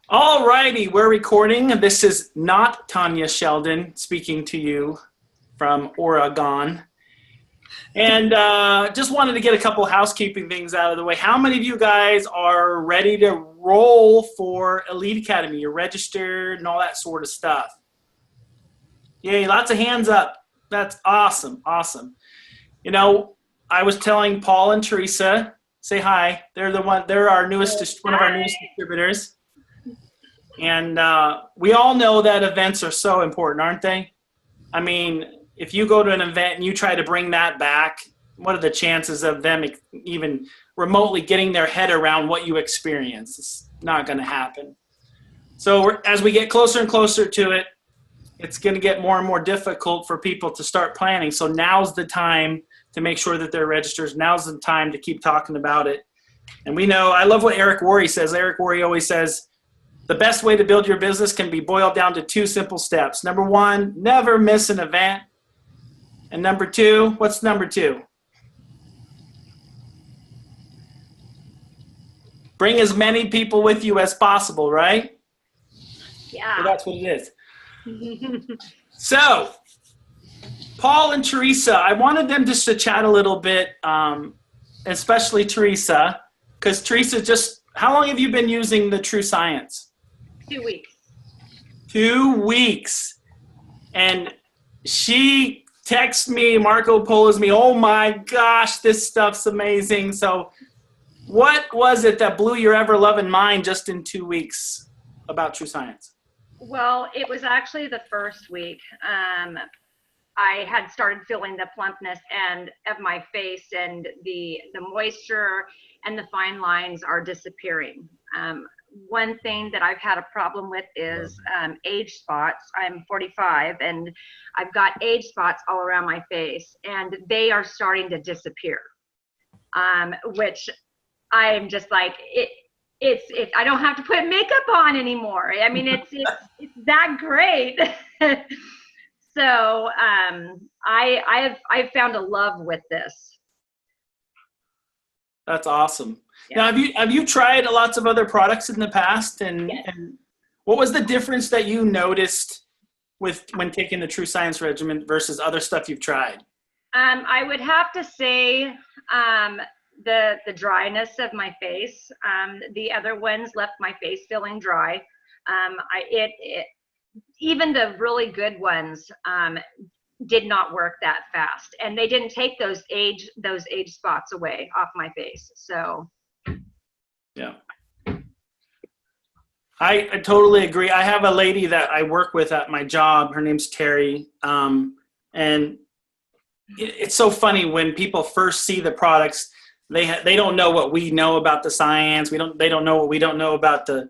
All righty, we're recording. This is not Tanya Sheldon speaking to you from Oregon. And just wanted to get a couple housekeeping things out of the way. How many of you guys are ready to roll for Elite Academy? You're registered and all that sort of stuff. Yay, lots of hands up. That's awesome, awesome. You know, I was telling Paul and Teresa, say hi. They're our newest, one of our newest distributors. And we all know that events are so important, aren't they? I mean, if you go to an event and you try to bring that back, what are the chances of them even remotely getting their head around what you experience? It's not going to happen. So as we get closer and closer to it, it's going to get more and more difficult for people to start planning. So now's the time to make sure that they're registered. Now's the time to keep talking about it. And we know, I love what Eric Worre says. Eric Worre always says, the best way to build your business can be boiled down to two simple steps. Number one, never miss an event. And number two, what's number two? Bring as many people with you as possible, right? Yeah. So that's what it is. So, Paul and Teresa, I wanted them just to chat a little bit, especially Teresa, because Teresa how long have you been using the True Science? 2 weeks. 2 weeks. And she texts me, Marco Polo's me, oh my gosh, this stuff's amazing. So what was it that blew your ever-loving mind just in 2 weeks about True Science? Well, it was actually the first week. I had started feeling the plumpness of my face, and the moisture and the fine lines are disappearing. One thing that I've had a problem with is age spots. I'm 45 and I've got age spots all around my face, and they are starting to disappear, which I'm just like, it's I don't have to put makeup on anymore. I mean, it's that great. So I've found a love with this. That's awesome. Yeah. Now, have you tried lots of other products in the past, and Yes. and what was the difference that you noticed when taking the True Science regimen versus other stuff you've tried? I would have to say the dryness of my face. The other ones left my face feeling dry. Even the really good ones did not work that fast, and they didn't take those age spots away off my face. So yeah, I totally agree. I have a lady that I work with at my job. Her name's Terry, and it's so funny when people first see the products. They don't know what we know about the science. They don't know what we don't know about the,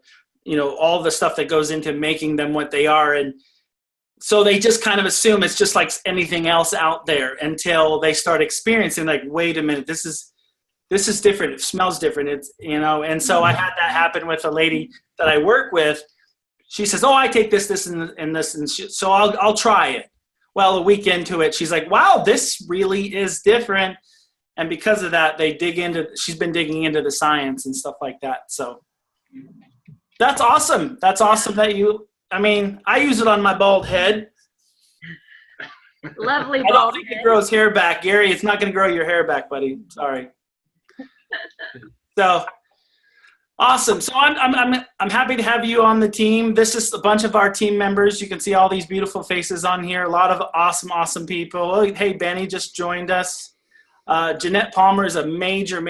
all the stuff that goes into making them what they are. And so they just kind of assume it's just like anything else out there until they start experiencing, like, wait a minute, this is different. It smells different. It's, and so I had that happen with a lady that I work with. She says, oh, I take this, and this. And so I'll try it. Well, a week into it, she's like, wow, this really is different. And because of that, she's been digging into the science and stuff like that. So that's awesome. That's awesome that I use it on my bald head. lovely bald I don't think head. it grows hair back. Gary, it's not going to grow your hair back, buddy. Sorry. So awesome. So I'm happy to have you on the team. This is a bunch of our team members. You can see all these beautiful faces on here. A lot of awesome people. Oh, hey, Benny just joined us. Jeanette Palmer is a major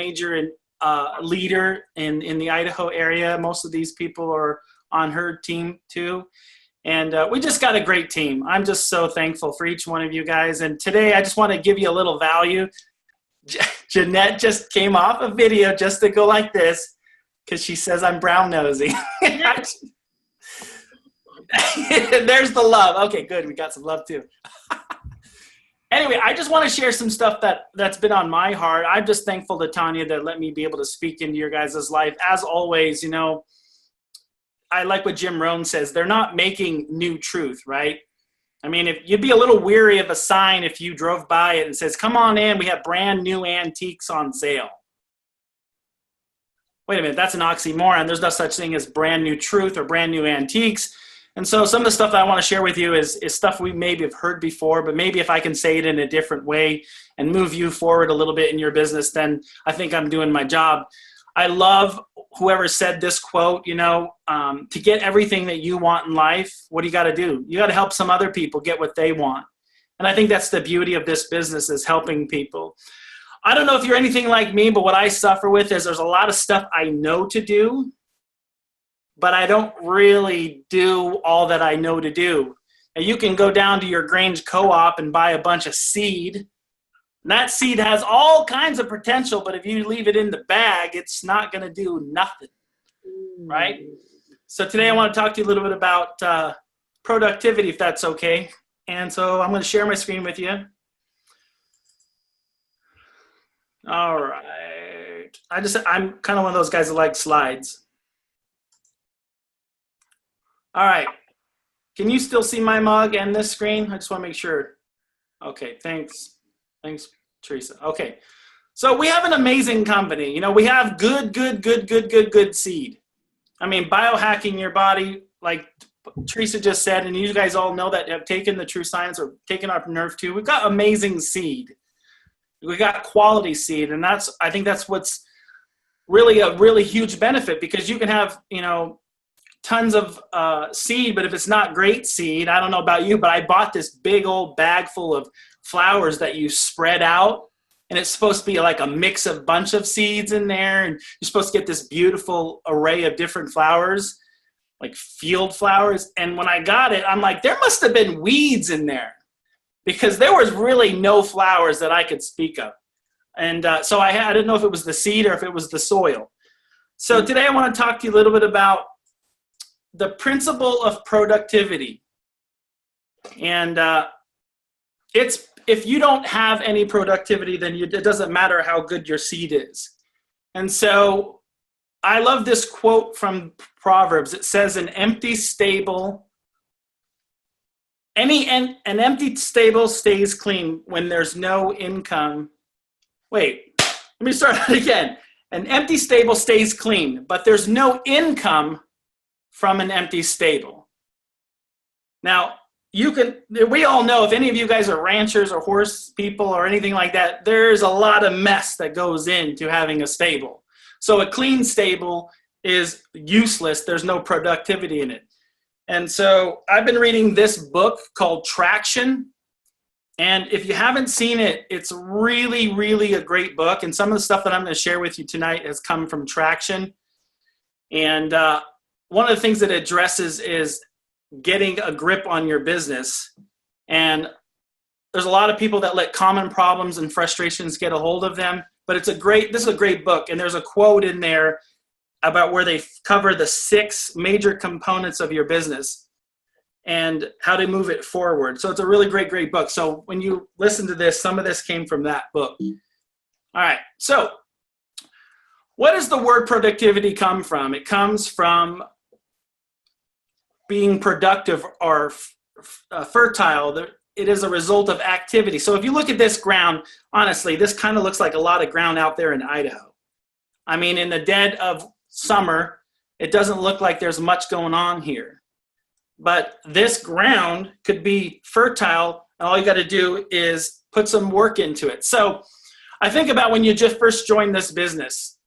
leader in the Idaho area. Most of these people are on her team too. And we just got a great team. I'm just so thankful for each one of you guys. And today I just want to give you a little value. Jeanette just came off a video just to go like this because she says I'm brown nosy. There's the love. Okay, good. We got some love too. Anyway, I just want to share some stuff that's been on my heart. I'm just thankful to Tanya that let me be able to speak into your guys' life. As always, I like what Jim Rohn says. They're not making new truth, right? I mean, if you'd be a little weary of a sign if you drove by it and says, come on in, we have brand new antiques on sale. wait a minute, that's an oxymoron. There's no such thing as brand new truth or brand new antiques. And so some of the stuff that I want to share with you is stuff we maybe have heard before, but maybe if I can say it in a different way and move you forward a little bit in your business, then I think I'm doing my job. I love whoever said this quote, to get everything that you want in life, what do you got to do? You got to help some other people get what they want. And I think that's the beauty of this business, is helping people. I don't know if you're anything like me, but what I suffer with is there's a lot of stuff I know to do, but I don't really do all that I know to do. Now, you can go down to your Grange Co-op and buy a bunch of seed. And that seed has all kinds of potential, but if you leave it in the bag, it's not going to do nothing, right? So today I want to talk to you a little bit about productivity, if that's okay. And so I'm going to share my screen with you. All right. I'm kind of one of those guys that like slides. All right. Can you still see my mug and this screen? I just want to make sure. Okay, thanks. Thanks, Teresa. Okay. So we have an amazing company. We have good seed. I mean, biohacking your body, like Teresa just said, and you guys all know that have taken the True Science or taken our Nerve 2. We've got amazing seed. We got quality seed, and I think that's what's really a really huge benefit, because you can have, tons of seed, but if it's not great seed, I don't know about you, but I bought this big old bag full of flowers that you spread out, and it's supposed to be like a mix of bunch of seeds in there, and you're supposed to get this beautiful array of different flowers, like field flowers. And when I got it, I'm like, there must have been weeds in there, because there was really no flowers that I could speak of. And so I didn't know if it was the seed or if it was the soil. So today I want to talk to you a little bit about the principle of productivity. And if you don't have any productivity, then it doesn't matter how good your seed is. And so I love this quote from Proverbs. It says, an empty stable stays clean when there's no income. Wait, let me start that again. An empty stable stays clean, but there's no income from an empty stable. Now, we all know, if any of you guys are ranchers or horse people or anything like that, there's a lot of mess that goes into having a stable. So a clean stable is useless. There's no productivity in it. And so I've been reading this book called Traction. And if you haven't seen it, it's really, really a great book. And some of the stuff that I'm going to share with you tonight has come from Traction. And one of the things that it addresses is getting a grip on your business. And there's a lot of people that let common problems and frustrations get a hold of them. But this is a great book. And there's a quote in there about where they cover the 6 major components of your business and how to move it forward. So it's a really great book. So when you listen to this, some of this came from that book. All right. So what does the word productivity come from? It comes from being productive or fertile. It is a result of activity. So if you look at this ground, honestly, this kind of looks like a lot of ground out there in Idaho. I mean, in the dead of summer, it doesn't look like there's much going on here. But this ground could be fertile, and all you got to do is put some work into it. So I think about when you just first joined this business,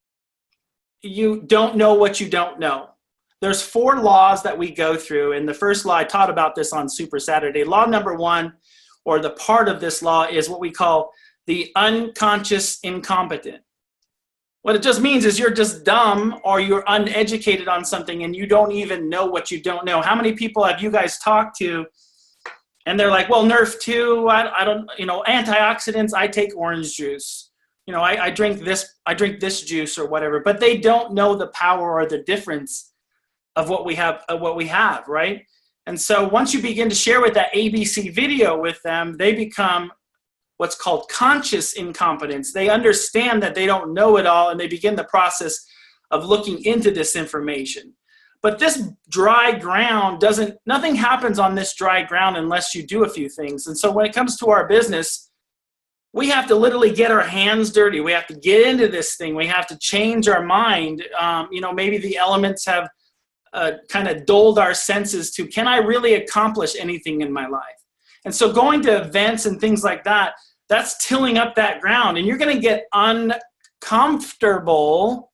you don't know what you don't know. There's 4 laws that we go through, and the first law, I taught about this on Super Saturday. Law number 1, or the part of this law, is what we call the unconscious incompetent. What it just means is you're just dumb, or you're uneducated on something and you don't even know what you don't know. How many people have you guys talked to and they're like, well, Nerf 2, I don't, antioxidants, I take orange juice. I drink this juice or whatever, but they don't know the power or the difference of what we have, right? And so once you begin to share with that ABC video with them, they become what's called conscious incompetence. They understand that they don't know it all, and they begin the process of looking into this information. But this dry ground nothing happens on this dry ground unless you do a few things. And so when it comes to our business, we have to literally get our hands dirty. We have to get into this thing. We have to change our mind. Maybe the elements have kind of dulled our senses to, can I really accomplish anything in my life? And so going to events and things like that, that's tilling up that ground. And you're going to get uncomfortable.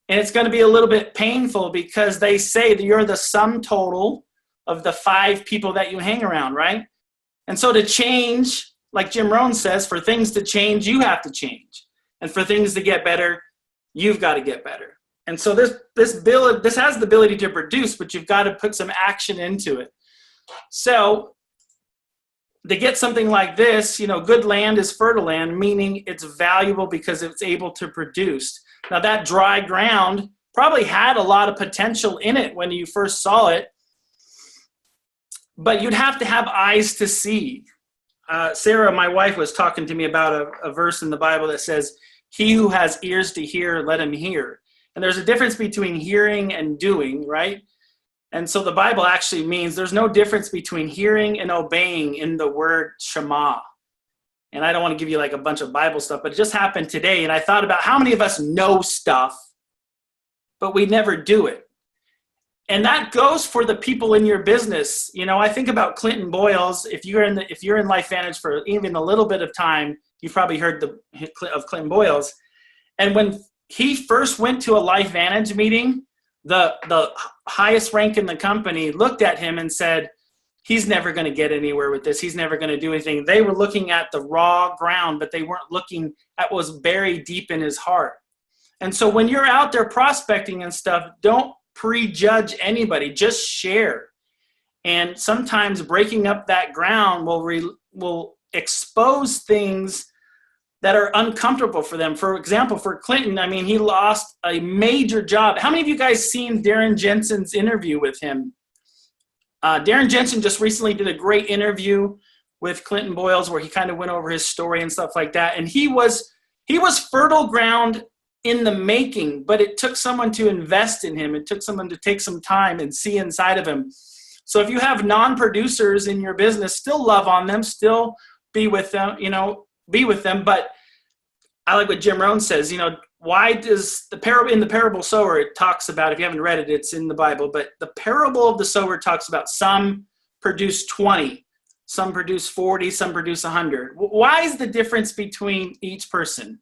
And it's going to be a little bit painful because they say that you're the sum total of the 5 people that you hang around, right? And so to change, like Jim Rohn says, for things to change, you have to change. And for things to get better, you've got to get better. And so this has the ability to produce, but you've got to put some action into it. So to get something like this, good land is fertile land, meaning it's valuable because it's able to produce. Now that dry ground probably had a lot of potential in it when you first saw it, but you'd have to have eyes to see. Sarah, my wife, was talking to me about a verse in the Bible that says, he who has ears to hear, let him hear. And there's a difference between hearing and doing, right? And so the Bible actually means there's no difference between hearing and obeying in the word Shema. And I don't want to give you like a bunch of Bible stuff, but it just happened today. And I thought about how many of us know stuff, but we never do it. And that goes for the people in your business. I think about Clinton Boyles. If you're in LifeVantage for even a little bit of time, you've probably heard of Clinton Boyles. And when he first went to a LifeVantage meeting, the highest rank in the company looked at him and said, he's never going to get anywhere with this. He's never going to do anything. They were looking at the raw ground, but they weren't looking at what was buried deep in his heart. And so when you're out there prospecting and stuff, don't prejudge anybody, just share. And sometimes breaking up that ground will expose things that are uncomfortable for them. For example, for Clinton, he lost a major job. How many of you guys seen Darren Jensen's interview with him? Darren Jensen just recently did a great interview with Clinton Boyles where he kind of went over his story and stuff like that. And he was fertile ground in the making, but it took someone to invest in him. It took someone to take some time and see inside of him. So if you have non-producers in your business, still love on them, still be with them, But I like what Jim Rohn says, why does the parable sower, it talks about, if you haven't read it, it's in the Bible, but the parable of the sower talks about some produce 20, some produce 40, some produce 100. Why is the difference between each person?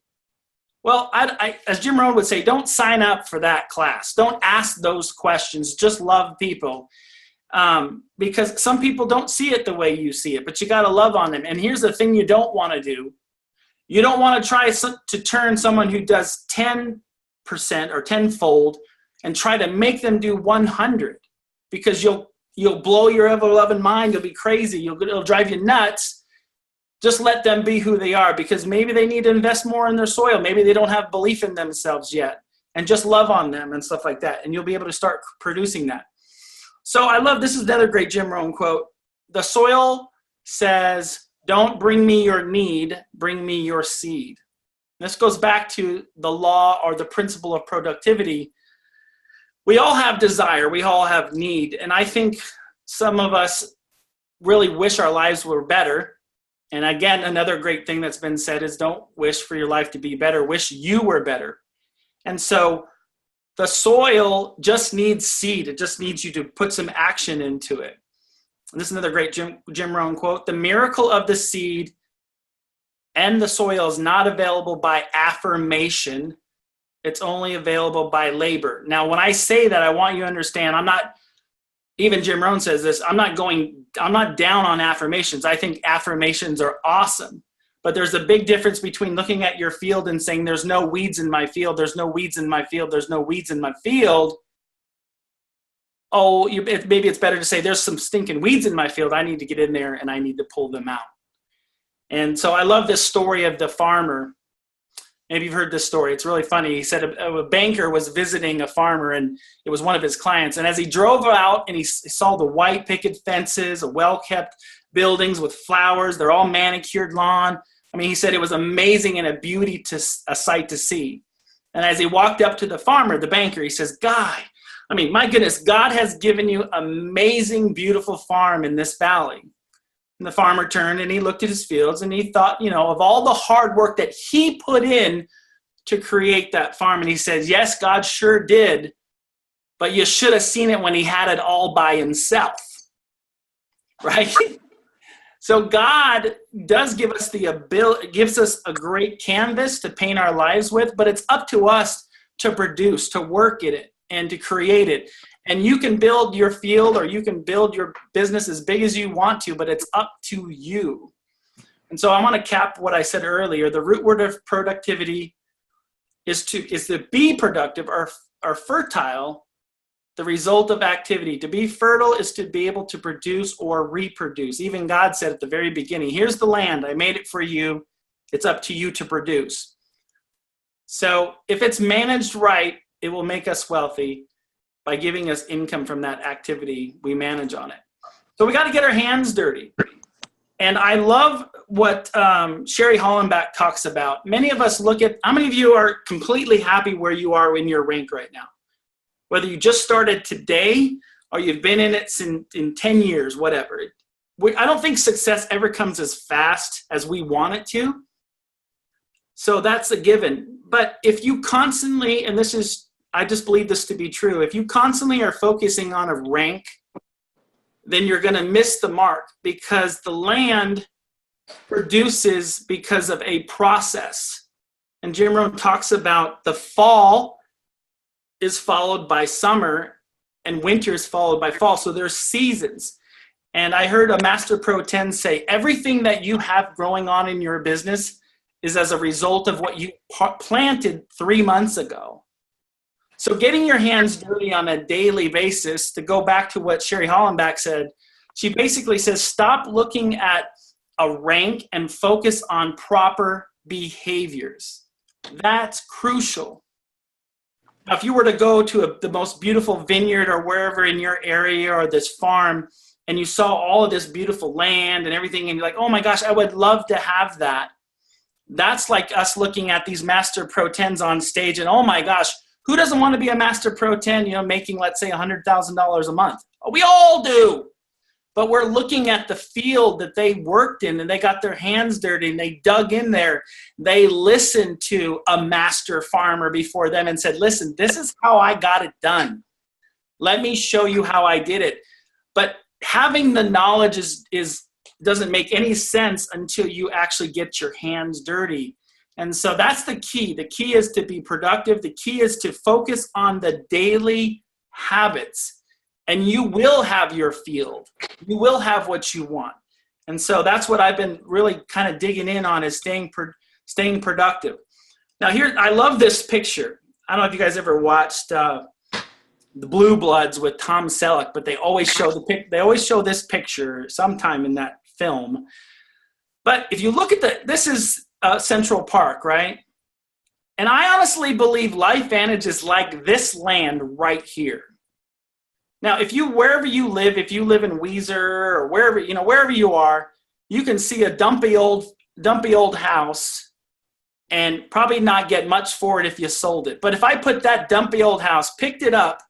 Well, I, as Jim Rohn would say, don't sign up for that class. Don't ask those questions. Just love people. Because some people don't see it the way you see it, but you got to love on them. And here's the thing you don't want to do. You don't want to try to turn someone who does 10% or tenfold and try to make them do 100, because you'll blow your ever-loving mind. You'll be crazy. It'll drive you nuts. Just let them be who they are, because maybe they need to invest more in their soil. Maybe they don't have belief in themselves yet, and just love on them and stuff like that. And you'll be able to start producing that. So I love, this is another great Jim Rohn quote. The soil says, don't bring me your need, bring me your seed. This goes back to the law or the principle of productivity. We all have desire. We all have need. And I think some of us really wish our lives were better. And again, another great thing that's been said is don't wish for your life to be better. Wish you were better. And so the soil just needs seed. It just needs you to put some action into it. And this is another great Jim Rohn quote. The miracle of the seed and the soil is not available by affirmation. It's only available by labor. Now, when I say that, I want you to understand, even Jim Rohn says this, I'm not down on affirmations. I think affirmations are awesome. But there's a big difference between looking at your field and saying, there's no weeds in my field, there's no weeds in my field, there's no weeds in my field. Oh, maybe it's better to say, there's some stinking weeds in my field. I need to get in there and I need to pull them out. And so I love this story of the farmer. Maybe you've heard this story. It's really funny. He said a banker was visiting a farmer, and it was one of his clients. And as he drove out and he saw the white picket fences, a well-kept buildings with flowers, they're all manicured lawn. He said it was amazing and a sight to see. And as he walked up to the farmer, the banker, he says, my goodness, God has given you amazing, beautiful farm in this valley. And the farmer turned and he looked at his fields and he thought, of all the hard work that he put in to create that farm. And he says, yes, God sure did, but you should have seen it when he had it all by himself, right? So God does give us the ability, gives us a great canvas to paint our lives with, but it's up to us to produce, to work at it, and to create it. And you can build your field or you can build your business as big as you want to, but it's up to you. And so I want to cap what I said earlier. The root word of productivity is to be productive or fertile, the result of activity. To be fertile is to be able to produce or reproduce. Even God said at the very beginning, here's the land, I made it for you. It's up to you to produce. So if it's managed right, it will make us wealthy by giving us income from that activity we manage on it. So we got to get our hands dirty. And I love what Sherry Hollenbach talks about. Many of us look at, how many of you are completely happy where you are in your rank right now? Whether you just started today or you've been in it in 10 years, whatever. I don't think success ever comes as fast as we want it to. So that's a given. But if you constantly, and I just believe this to be true, if you constantly are focusing on a rank, then you're going to miss the mark, because the land produces because of a process. And Jim Rohn talks about the fall is followed by summer and winter is followed by fall. So there's seasons. And I heard a Master Pro 10 say, everything that you have growing on in your business is as a result of what you planted 3 months ago. So getting your hands dirty on a daily basis, to go back to what Sherry Hollenbach said, she basically says, stop looking at a rank and focus on proper behaviors. That's crucial. Now, if you were to go to the most beautiful vineyard or wherever in your area or this farm, and you saw all of this beautiful land and everything, and you're like, oh my gosh, I would love to have that. That's like us looking at these Master Pro 10s on stage and, oh my gosh, who doesn't want to be a Master Pro 10, making, let's say, $100,000 a month? We all do. But we're looking at the field that they worked in, and they got their hands dirty and they dug in there. They listened to a master farmer before them and said, listen, this is how I got it done. Let me show you how I did it. But having the knowledge doesn't make any sense until you actually get your hands dirty. And so that's the key. The key is to be productive. The key is to focus on the daily habits. And you will have your field. You will have what you want. And so that's what I've been really kind of digging in on, is staying productive. Now here, I love this picture. I don't know if you guys ever watched The Blue Bloods with Tom Selleck, but they always show this picture sometime in that film. But if you look at this is Central Park, right? And I honestly believe LifeVantage is like this land right here. Now, wherever you live, if you live in Weiser or wherever you are, you can see a dumpy old house and probably not get much for it if you sold it. But if I put that dumpy old house, picked it up,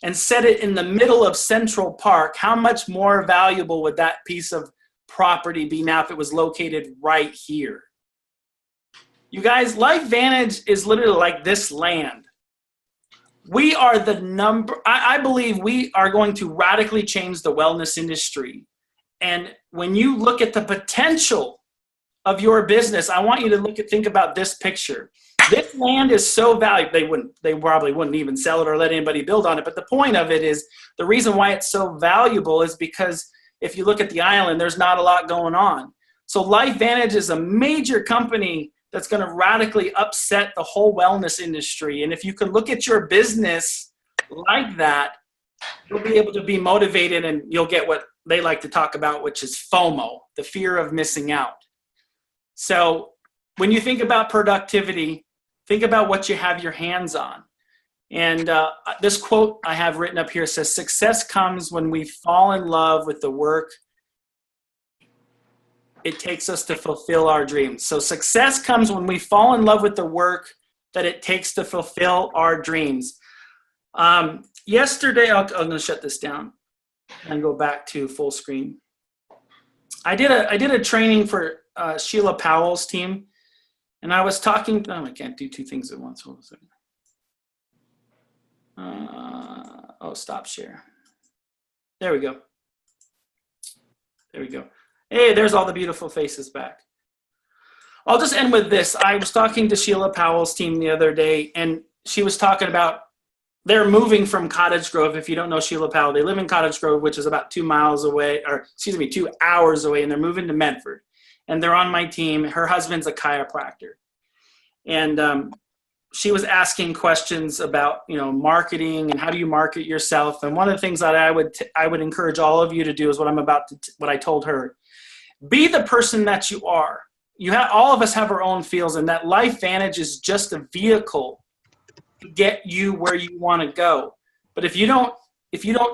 and set it in the middle of Central Park, how much more valuable would that piece of property be now if it was located right here? You guys, LifeVantage is literally like this land. We are I believe we are going to radically change the wellness industry. And when you look at the potential of your business, I want you to think about this picture. This land is so valuable. They probably wouldn't even sell it or let anybody build on it. But the point of it is, the reason why it's so valuable is because if you look at the island, there's not a lot going on. So LifeVantage is a major company that's going to radically upset the whole wellness industry. And if you can look at your business like that, you'll be able to be motivated, and you'll get what they like to talk about, which is FOMO, the fear of missing out. So when you think about productivity, think about what you have your hands on. And this quote I have written up here says, success comes when we fall in love with the work it takes us to fulfill our dreams. So success comes when we fall in love with the work that it takes to fulfill our dreams. Yesterday, I'm going to shut this down and go back to full screen. I did a training for Sheila Powell's team, and I was talking. Oh, I can't do two things at once. Hold on a second. Stop share. There we go. There we go. Hey, there's all the beautiful faces back. I'll just end with this. I was talking to Sheila Powell's team the other day, and she was talking about they're moving from Cottage Grove. If you don't know Sheila Powell, they live in Cottage Grove, which is about 2 miles away, or excuse me, 2 hours away, and they're moving to Medford. And they're on my team. Her husband's a chiropractor. And she was asking questions about, marketing and how do you market yourself. And one of the things that I would encourage all of you to do is what I told her. Be the person that you are. All of us have our own fields, and that LifeVantage is just a vehicle to get you where you want to go. But if you don't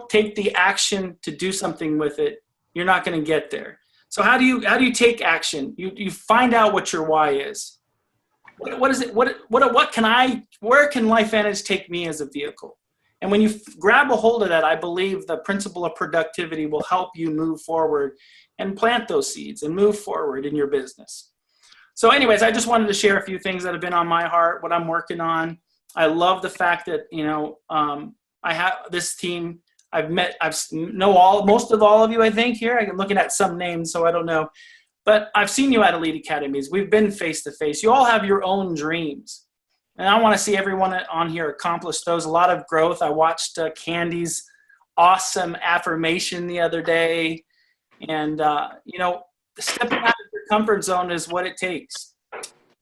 take the action to do something with it, you're not going to get there. So how do you take action? You find out what your why is. What is it? Where can LifeVantage take me as a vehicle? And when you grab a hold of that, I believe the principle of productivity will help you move forward and plant those seeds and move forward in your business. So anyways, I just wanted to share a few things that have been on my heart, what I'm working on. I love the fact that, I have this team. Most of all of you, I think, here. I'm looking at some names, so I don't know. But I've seen you at Elite Academies. We've been face-to-face. You all have your own dreams. And I want to see everyone on here accomplish those. A lot of growth. I watched Candy's awesome affirmation the other day. And, stepping out of your comfort zone is what it takes.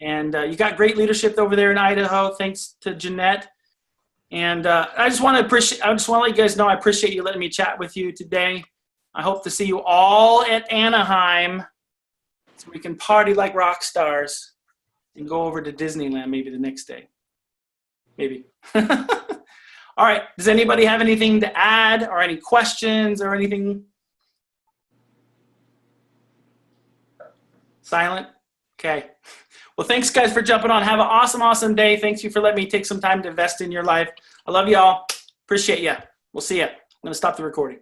And you got great leadership over there in Idaho. Thanks to Jeanette. And I just want to let you guys know I appreciate you letting me chat with you today. I hope to see you all at Anaheim so we can party like rock stars and go over to Disneyland maybe the next day. Maybe. All right. Does anybody have anything to add or any questions or anything? Silent? Okay. Well, thanks, guys, for jumping on. Have an awesome, awesome day. Thanks you for letting me take some time to invest in your life. I love you all. Appreciate you. We'll see you. I'm going to stop the recording.